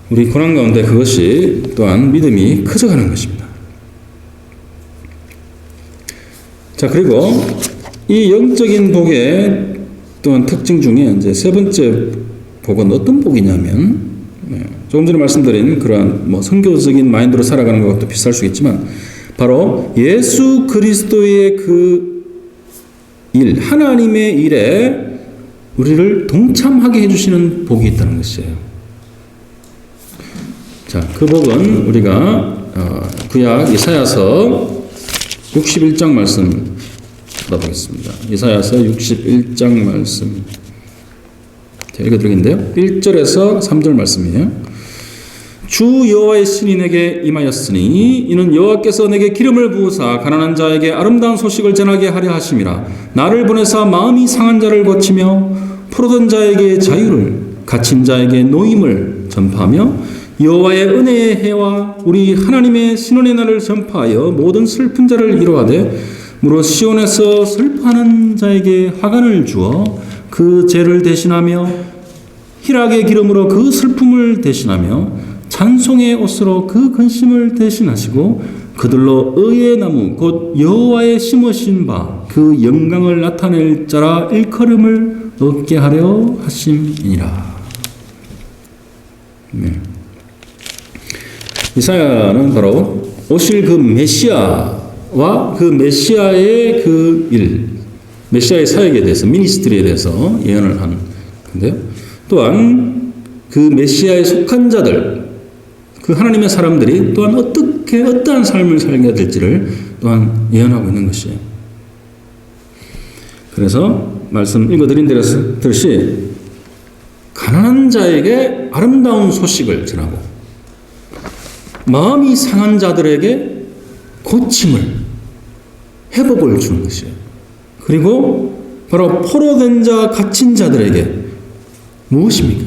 우리 고난 가운데 그것이 또한 믿음이 커져가는 것입니다. 자, 그리고 이 영적인 복의 또한 특징 중에 이제 세 번째 복은 어떤 복이냐면, 조금 전에 말씀드린 그러한 선교적인 마인드로 살아가는 것도 비슷할 수 있지만, 바로 예수 그리스도의 그 일, 하나님의 일에 우리를 동참하게 해주시는 복이 있다는 것이에요. 자, 그 복은 우리가 구약 이사야서 61장 말씀 받아보겠습니다. 이사야서 61장 말씀 읽어드리겠는데요. 1절에서 3절 말씀이에요. 주 여호와의 신이 내게 임하였으니 이는 여호와께서 내게 기름을 부으사 가난한 자에게 아름다운 소식을 전하게 하려 하심이라. 나를 보내사 마음이 상한 자를 고치며 포로된 자에게 자유를, 갇힌 자에게 노임을 전파하며 여호와의 은혜의 해와 우리 하나님의 신원의 날을 전파하여 모든 슬픈 자를 이루하되 무릇 시온에서 슬퍼하는 자에게 화관을 주어 그 죄를 대신하며 희락의 기름으로 그 슬픔을 대신하며 찬송의 옷으로 그 근심을 대신하시고 그들로 의의 나무 곧 여호와의 심으신 바 그 영광을 나타낼 자라 일컬음을 얻게 하려 하심이니라. 네. 이사야는 바로 오실 그 메시아와 그 메시아의 그 일, 메시아의 사역에 대해서, 미니스트리에 대해서 예언을 하는 건데요. 또한 그 메시아에 속한 자들, 그 하나님의 사람들이 또한 어떠한 삶을 살게 될지를 또한 예언하고 있는 것이에요. 그래서 말씀 읽어드린 대로듯이 가난한 자에게 아름다운 소식을 전하고 마음이 상한 자들에게 고침을, 회복을 주는 것이에요. 그리고 바로 포로된 자, 갇힌 자들에게 무엇입니까?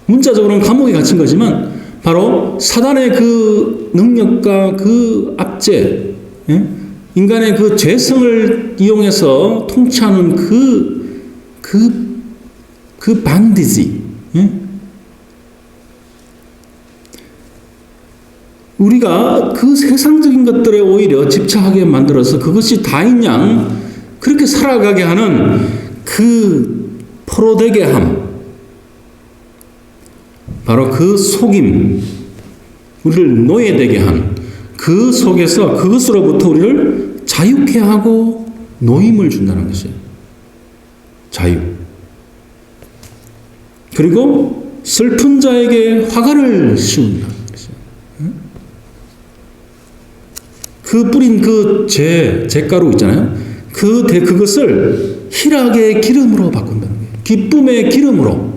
문자적으로는 감옥에 갇힌 거지만 바로 사단의 그 능력과 그 압제, 인간의 그 죄성을 이용해서 통치하는 그 반디지, 우리가 그 세상적인 것들에 오히려 집착하게 만들어서 그것이 다인 양 그렇게 살아가게 하는 그 포로되게 함, 바로 그 속임, 우리를 노예되게 한 그 속에서 그것으로부터 우리를 자유케 하고 노임을 준다는 것이에요. 자유. 그리고 슬픈 자에게 화관을 씌운다는 것이에요. 그 뿌린 그 잿가루 있잖아요. 그것을 희락의 기름으로 바꾼다는 거예요. 기쁨의 기름으로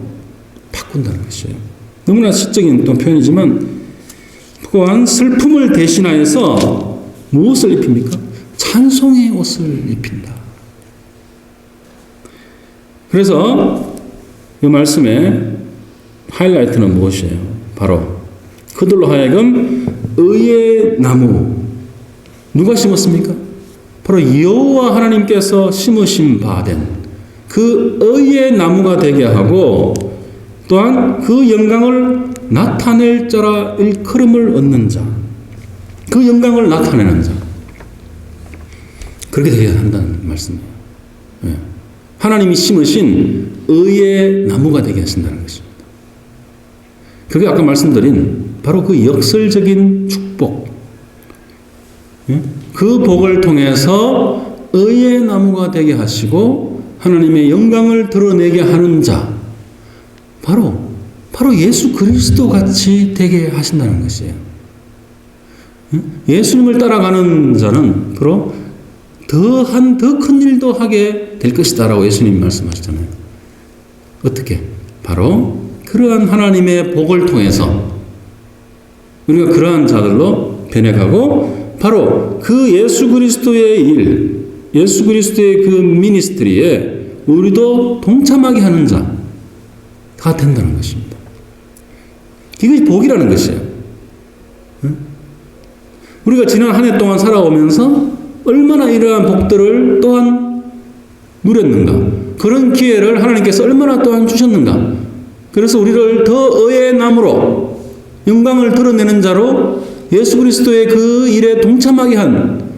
바꾼다는 것이에요. 너무나 시적인 또 표현이지만 또한 슬픔을 대신하여서 무엇을 입힙니까? 찬송의 옷을 입힌다. 그래서 이 말씀의 하이라이트는 무엇이에요? 바로 그들로 하여금 의의 나무, 누가 심었습니까? 바로 여호와 하나님께서 심으신 바 된 그 의의 나무가 되게 하고 또한 그 영광을 나타낼 자라 일컬음을 얻는 자, 그 영광을 나타내는 자, 그렇게 되어야 한다는 말씀이에요. 네. 하나님이 심으신 의의 나무가 되게 하신다는 것입니다. 그게 아까 말씀드린 바로 그 역설적인 축복, 그 복을 통해서 의의 나무가 되게 하시고 하나님의 영광을 드러내게 하는 자, 바로 예수 그리스도 같이 되게 하신다는 것이에요. 예수님을 따라가는 자는 바로 더 큰 일도 하게 될 것이다 라고 예수님이 말씀하시잖아요. 어떻게? 바로 그러한 하나님의 복을 통해서 우리가 그러한 자들로 변해가고 바로 그 예수 그리스도의 일, 예수 그리스도의 그 미니스트리에 우리도 동참하게 하는 자가 된다는 것입니다. 이것이 복이라는 것이에요. 우리가 지난 한 해 동안 살아오면서 얼마나 이러한 복들을 또한 누렸는가. 그런 기회를 하나님께서 얼마나 또한 주셨는가. 그래서 우리를 더 의의 나무로 영광을 드러내는 자로 예수 그리스도의 그 일에 동참하게 한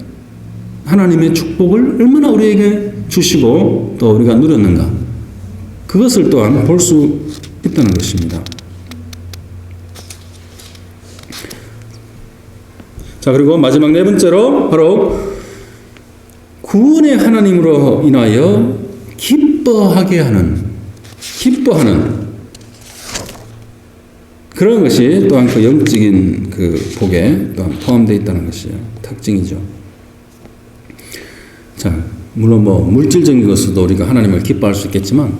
하나님의 축복을 얼마나 우리에게 주시고 또 우리가 누렸는가. 그것을 또한 볼 수 있다는 것입니다. 자, 그리고 마지막 네 번째로 바로 구원의 하나님으로 인하여 기뻐하는 그런 것이 또한 그 영적인 그 복에 또한 포함되어 있다는 것이요. 특징이죠. 자, 물론 물질적인 것으로도 우리가 하나님을 기뻐할 수 있겠지만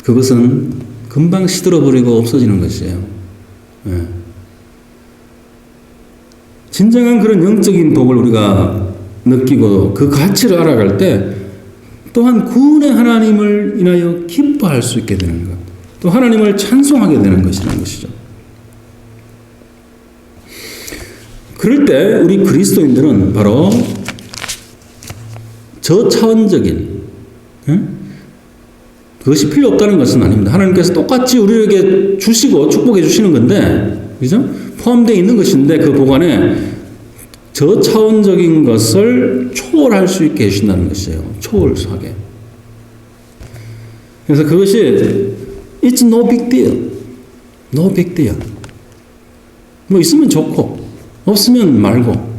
그것은 금방 시들어버리고 없어지는 것이에요. 예. 진정한 그런 영적인 복을 우리가 느끼고 그 가치를 알아갈 때 또한 구원의 하나님을 인하여 기뻐할 수 있게 되는 것, 또 하나님을 찬송하게 되는 것이라는 것이죠. 그럴 때 우리 그리스도인들은 바로 저차원적인 그것이 필요 없다는 것은 아닙니다. 하나님께서 똑같이 우리에게 주시고 축복해 주시는 건데, 그죠? 포함되어 있는 것인데 그 복 안에 저차원적인 것을 초월할 수 있게 해주신다는 것이에요. 초월하게. 그래서 그것이 It's no big deal. No big deal. 뭐 있으면 좋고 없으면 말고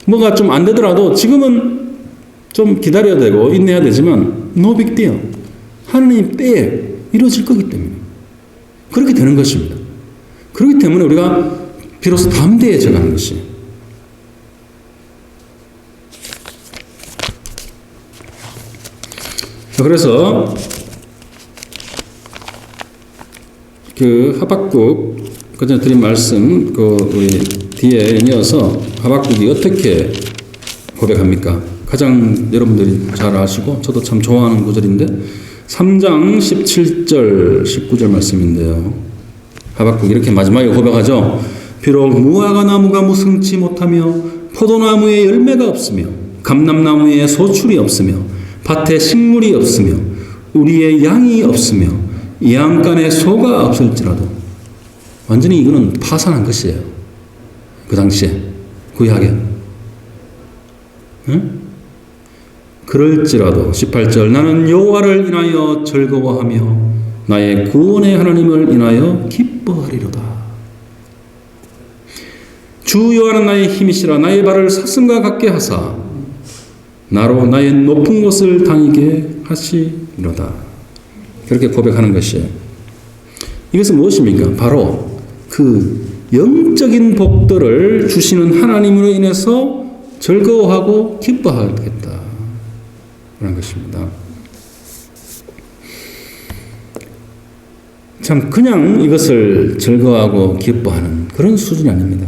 뭐가 좀 안 되더라도 지금은 좀 기다려야 되고 인내해야 되지만 no big deal. 하나님 때에 이루어질 거기 때문에 그렇게 되는 것입니다. 그렇기 때문에 우리가 비로소 담대해져 가는 것이에요. 그래서 그 하박국 그전에 드린 말씀 그 우리 뒤에 이어서 하박국이 어떻게 고백합니까? 가장 여러분들이 잘 아시고 저도 참 좋아하는 구절인데 3장 17절 19절 말씀인데요. 하박국이 이렇게 마지막에 고백하죠. 비록 무화과 나무가 무성치 못하며 포도나무에 열매가 없으며 감람나무에 소출이 없으며 밭에 식물이 없으며 우리의 양이 없으며 양간에 소가 없을지라도 완전히 이거는 파산한 것이에요. 그 당시에 구약에. 응? 그럴지라도 18절 나는 여호와를 인하여 즐거워하며 나의 구원의 하나님을 인하여 기뻐하리로다. 주 여호와는 나의 힘이시라 나의 발을 사슴과 같게 하사 나로 나의 높은 곳을 다니게 하시리로다. 그렇게 고백하는 것이에요. 이것은 무엇입니까? 바로 그 영적인 복들을 주시는 하나님으로 인해서 즐거워하고 기뻐하겠다 그런 것입니다. 참 그냥 이것을 즐거워하고 기뻐하는 그런 수준이 아닙니다.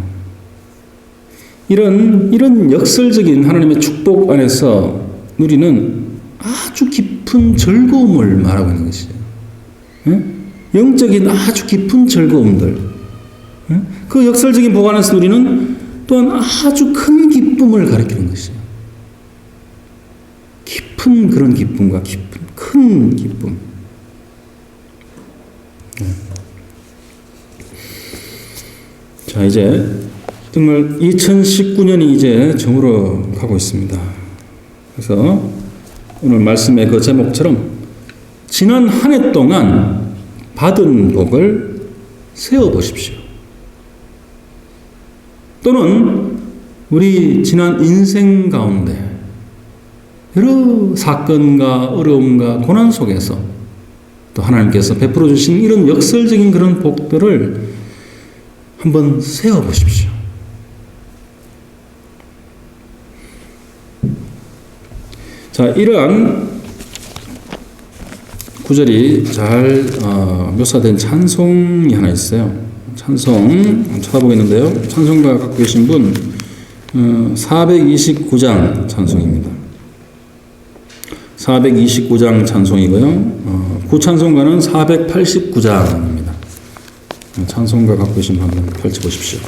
이런 역설적인 하나님의 축복 안에서 누리는 아주 깊은 즐거움을 말하고 있는 것이에요. 영적인 아주 깊은 즐거움들. 그 역설적인 복 안에서 누리는 또한 아주 큰 기쁨을 가리키는 것이에요. 깊은 그런 기쁨과 깊은 큰 기쁨. 자, 이제 정말 2019년이 이제 저물어 가고 있습니다. 그래서 오늘 말씀의 그 제목처럼 지난 한 해 동안 받은 복을 세어보십시오. 또는 우리 지난 인생 가운데 여러 사건과 어려움과 고난 속에서 또 하나님께서 베풀어 주신 이런 역설적인 그런 복들을 한번 세어보십시오. 자, 이러한 구절이 잘 묘사된 찬송이 하나 있어요. 찬송 찾아보겠는데요. 찬송가 갖고 계신 분 429장 찬송입니다. 429장 찬송이고요. 구찬송가는 489장입니다. 찬송가 갖고 계신 분 한번 펼쳐보십시오.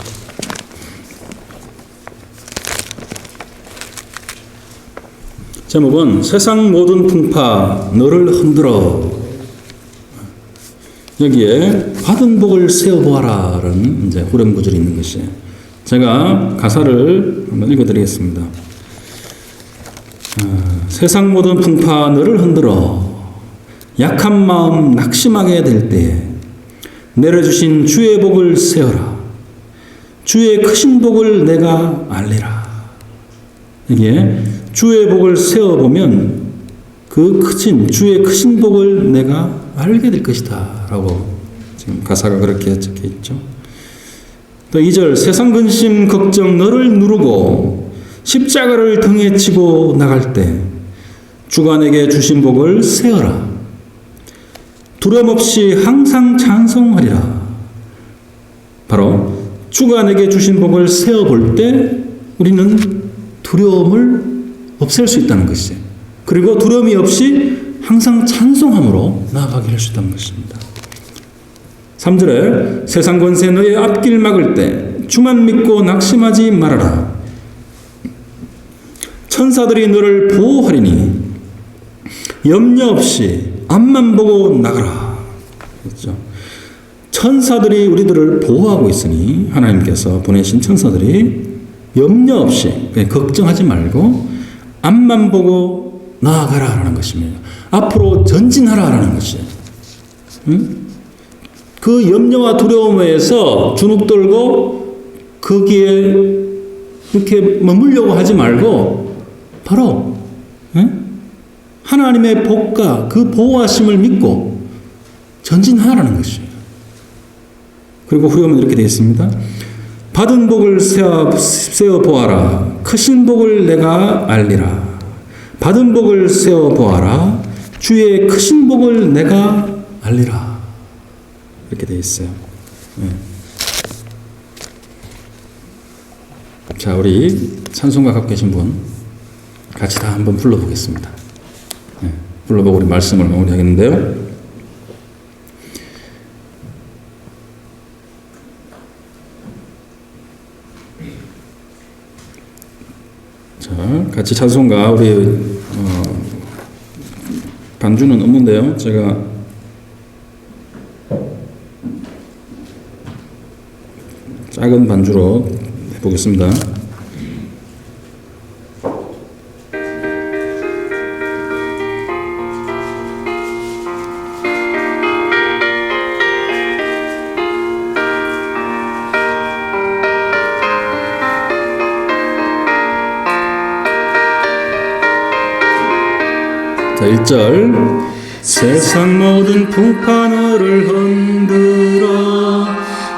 제목은 세상 모든 풍파 너를 흔들어. 여기에 받은 복을 세어보아라 라는 이제 후렴 구절이 있는 것이에요. 제가 가사를 한번 읽어드리겠습니다. 세상 모든 풍파 너를 흔들어 약한 마음 낙심하게 될 때에 내려주신 주의 복을 세어라. 주의 크신 복을 내가 알리라. 여기에 주의 복을 세어보면 그 크신 주의 크신 복을 내가 알게 될 것이다 라고 지금 가사가 그렇게 적혀 있죠. 또 2절 세상 근심 걱정 너를 누르고 십자가를 등에 지고 나갈 때 주가 내게 주신 복을 세어라. 두려움 없이 항상 찬송하리라. 바로 주가 내게 주신 복을 세어볼 때 우리는 두려움을 없앨 수 있다는 것이에요. 그리고 두려움이 없이 항상 찬송함으로 나아가게 할 수 있다는 것입니다. 3절에 세상 권세 너의 앞길 막을 때 주만 믿고 낙심하지 말아라. 천사들이 너를 보호하리니 염려 없이 앞만 보고 나가라. 그렇죠? 천사들이 우리들을 보호하고 있으니 하나님께서 보내신 천사들이 염려 없이 그냥 걱정하지 말고 앞만 보고 나아가라라는 것입니다. 앞으로 전진하라라는 것이에요. 응? 그 염려와 두려움에서 주눅 들고 거기에 이렇게 머물려고 하지 말고 바로 하나님의 복과 그 보호하심을 믿고 전진하라는 것이에요. 그리고 후렴은 이렇게 되어 있습니다. 받은 복을 세어보아라. 크신 복을 내가 알리라. 받은 복을 세어보아라. 주의 크신 복을 내가 알리라. 이렇게 되어 있어요. 네. 자, 우리 찬송가 갖고 계신 분 같이 다 한번 불러보겠습니다. 네. 불러보고 우리 말씀을 마무리하겠는데요. 자, 같이 찬송가 우리 반주는 없는데요. 제가 작은 반주로 해보겠습니다. 자, 1절 세상 모든 풍파 너를 흔들어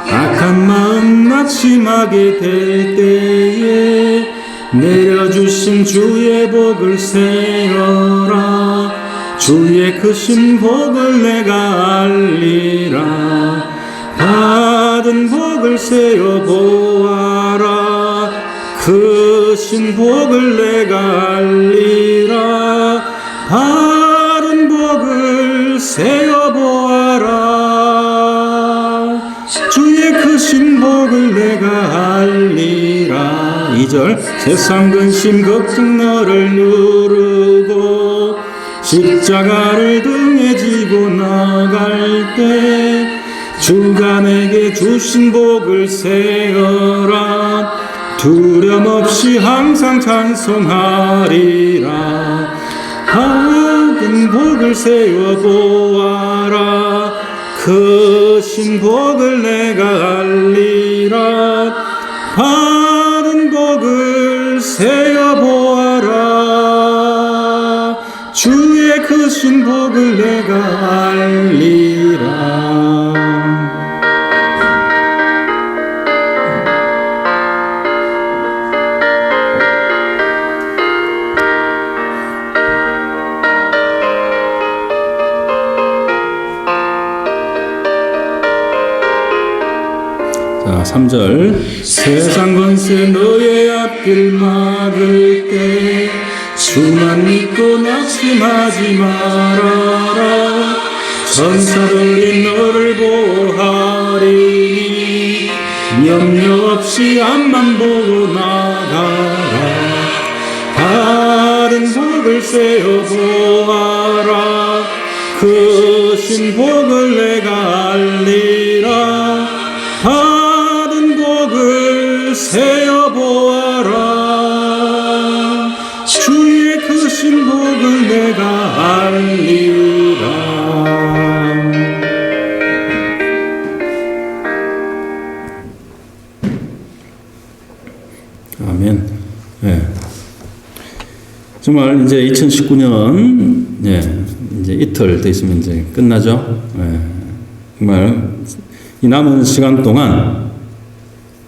악한 마음 낙심하게 될 때에 내려주신 주의 복을 세어라. 주의 크신 복을 내가 알리라. 받은 복을 세어 보아라. 크신 복을 내가 알리라. 받은 복을 세어 보아라. 주의 크신 복을 내가 알리라. 2절 세상 근심 걱정 너를 누르고 십자가를 등에 지고 나갈 때 주가 내게 주신 복을 세어라. 두려움 없이 항상 찬송하리라. 받은 복을 세워보아라. 크신 복을 내가 알리라. 받은 복을 세워보아라. 주의 크신 복을 내가 알리라. 자, 3절. 세상 권세 너의 앞길 막을 때 주만 믿고 낙심하지 말아라. 천사들이 너를 보호하리니 염려 없이 앞만 보고 나가라. 받은 복을 세워보아라. 크신 복을 내가 알리라. 받은 복을 세어보아라. 주의 크신 복을 내가 알리라. 아멘. 네. 정말 이제 2019년 이제 이틀 더 있으면 이제 끝나죠. 정말 이 남은 시간 동안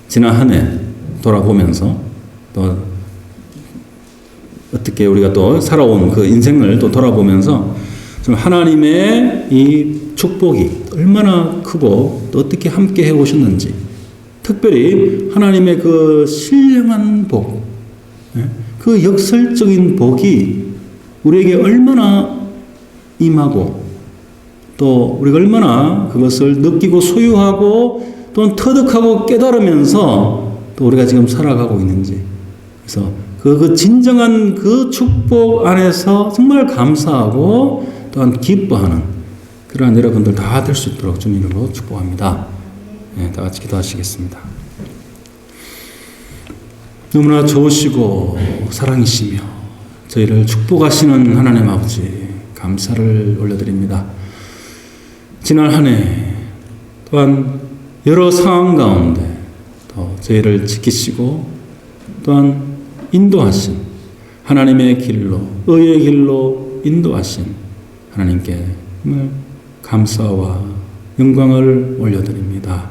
지난 한 해 돌아보면서 또 어떻게 우리가 또 살아온 그 인생을 또 돌아보면서 좀 하나님의 이 축복이 얼마나 크고 또 어떻게 함께 해 오셨는지, 특별히 하나님의 그 신령한 복, 그 역설적인 복이 우리에게 얼마나 임하고 또 우리가 얼마나 그것을 느끼고 소유하고 또 터득하고 깨달으면서 또 우리가 지금 살아가고 있는지, 그래서 그 진정한 그 축복 안에서 정말 감사하고 또한 기뻐하는 그러한 여러분들 다 될 수 있도록 주님 이름으로 축복합니다. 다 같이 기도하시겠습니다. 너무나 좋으시고 사랑이시며 저희를 축복하시는 하나님 아버지, 감사를 올려드립니다. 지난 한 해 또한 여러 상황 가운데 또 저희를 지키시고 또한 인도하신 하나님의 길로, 의의 길로 인도하신 하나님께 정말 감사와 영광을 올려드립니다.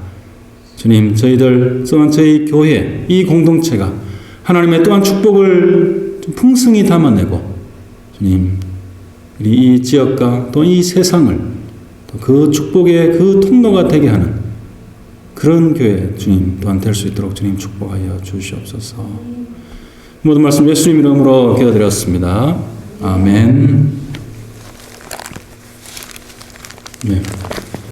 주님, 저희들 또한 저희 교회 이 공동체가 하나님의 또한 축복을 풍성히 담아내고 주님, 이 지역과 또 이 세상을 또 그 축복의 그 통로가 되게 하는 그런 교회 주님 또한 될 수 있도록 주님 축복하여 주시옵소서. 모든 말씀 예수님 이름으로 기도드렸습니다. 아멘. 네.